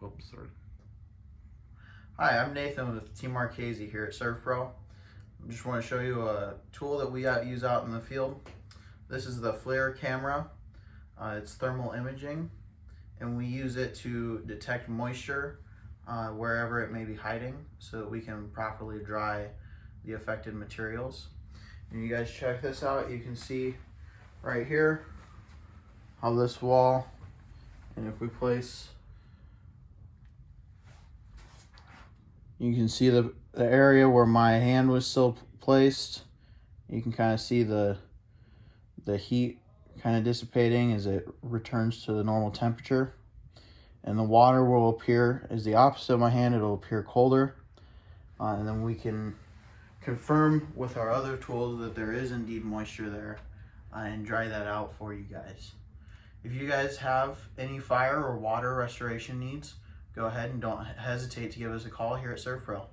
Oops, sorry. Hi, I'm Nathan with Team Marchese here at ServPro. I just want to show you a tool that we use out in the field. This is the FLIR camera. It's thermal imaging, and we use it to detect moisture wherever it may be hiding so that we can properly dry the affected materials. And you guys check this out. You can see right here how this wall, and if we place, you can see the area where my hand was still placed. You can kind of see the heat kind of dissipating as it returns to the normal temperature. And the water will appear as the opposite of my hand. It'll appear colder. And then we can confirm with our other tools that there is indeed moisture there and dry that out for you guys. If you guys have any fire or water restoration needs, go ahead and don't hesitate to give us a call here at ServPro.